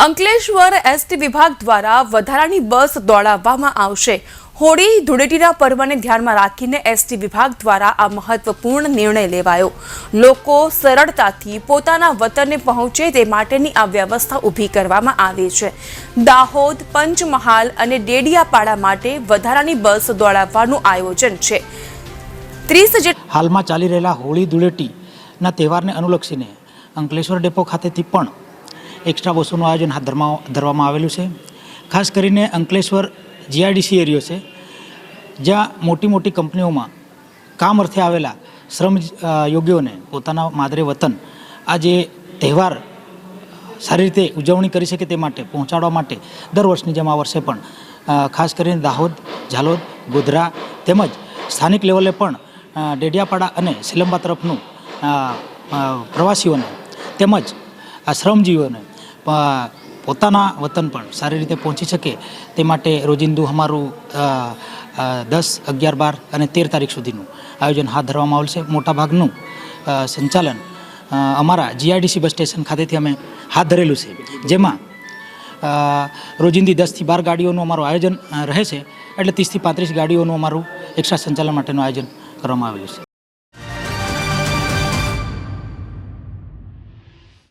Ankleshwar ST વિભાગ દ્વારા વધારાની બસ દોડાવવામાં આવશે। હોળી ધૂળેટીના પર્વને ધ્યાનમાં રાખીને એસટી વિભાગ દ્વારા આ મહત્વપૂર્ણ નિર્ણય લેવાયો। લોકો સરળતાથી પોતાના વતને પહોંચે તે માટેની આ વ્યવસ્થા ઊભી કરવામાં આવી છે। દાહોદ, પંચમહાલ અને ડેડિયાપાડા માટે વધારાની બસ દોડાવવાનું આયોજન છે। 30 હાલમાં ચાલી રહેલા હોળી ધૂળેટીના તહેવારને અનુલક્ષીને અંકલેશ્વર ડેપો ખાતેથી પણ એક્સ્ટ્રા બસોનું આયોજન હાથ ધરવામાં આવેલું છે। ખાસ કરીને અંકલેશ્વર જીઆઈડીસી એરિયો છે, જ્યાં મોટી મોટી કંપનીઓમાં કામ અર્થે આવેલા શ્રમ યોગીઓને પોતાના માદરે વતન આ જે તહેવાર સારી રીતે ઉજવણી કરી શકે તે માટે પહોંચાડવા માટે દર વર્ષની જેમ આ વર્ષે પણ ખાસ કરીને દાહોદ, ઝાલોદ, ગોધરા તેમજ સ્થાનિક લેવલે પણ ડેડિયાપાડા અને સિલંબા તરફનું પ્રવાસીઓને તેમજ આ શ્રમજીવીઓને પોતાના વતન પણ સારી રીતે પહોંચી શકે તે માટે રોજિંદુ અમારું 10, 11, 12 અને 13 તારીખ સુધીનું આયોજન હાથ ધરવામાં આવેલ છે। મોટાભાગનું સંચાલન અમારા જીઆઈડીસી બસ સ્ટેશન ખાતેથી અમે હાથ ધરેલું છે, જેમાં રોજિંદી 10 થી 12 ગાડીઓનું અમારું આયોજન રહે છે, એટલે 30 થી 35 ગાડીઓનું અમારું એક્સ્ટ્રા સંચાલન માટેનું આયોજન કરવામાં આવેલું છે।